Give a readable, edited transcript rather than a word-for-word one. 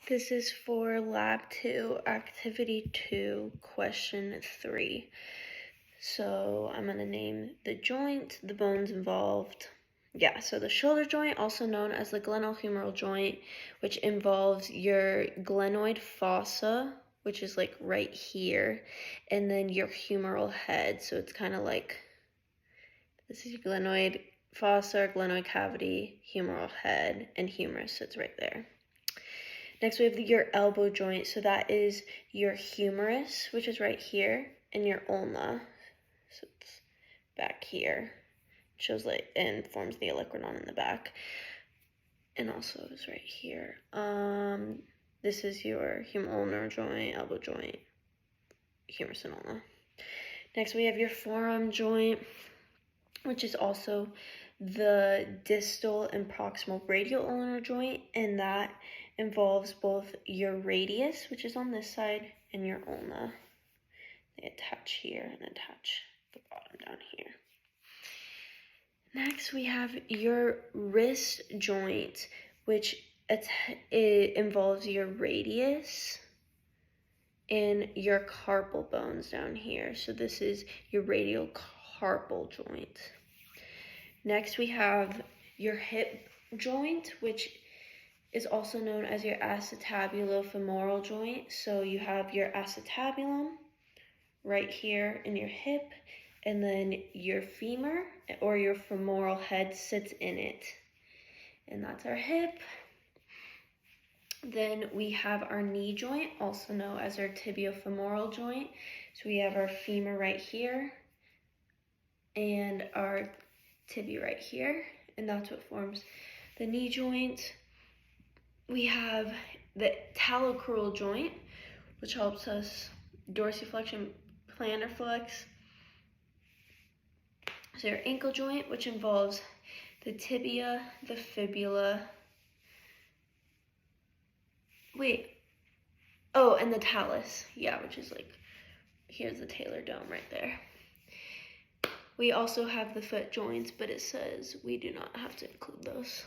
This is for Lab 2, Activity 2, Question 3. So I'm going to name the joint, the bones involved. Yeah, so the shoulder joint, also known as the glenohumeral joint, which involves your glenoid fossa, which is like right here, and then your humeral head. So it's kind of like, this is your glenoid fossa, glenoid cavity, humeral head, and humerus sits right there. Next, we have your elbow joint. So that is your humerus, which is right here, and your ulna. So it's back here. It shows like and forms the olecranon in the back. And also is right here. This is your ulnar joint, elbow joint, humerus and ulna. Next, we have your forearm joint, which is also the distal and proximal radial ulnar joint, and that involves both your radius, which is on this side, and your ulna. They attach here and attach the bottom down here. Next, we have your wrist joint, which it involves your radius and your carpal bones down here. So this is your radial carpal joint. Next, we have your hip joint, which is also known as your acetabulofemoral joint. So you have your acetabulum right here in your hip, and then your femur or your femoral head sits in it. And that's our hip. Then we have our knee joint, also known as our tibiofemoral joint. So we have our femur right here and our tibia right here, and that's what forms the knee joint. We have the talocrural joint, which helps us dorsiflexion, plantar flex. So your ankle joint, which involves the tibia, the fibula, and the talus, yeah, which is like, here's the talar dome right there. We also have the foot joints, but it says we do not have to include those.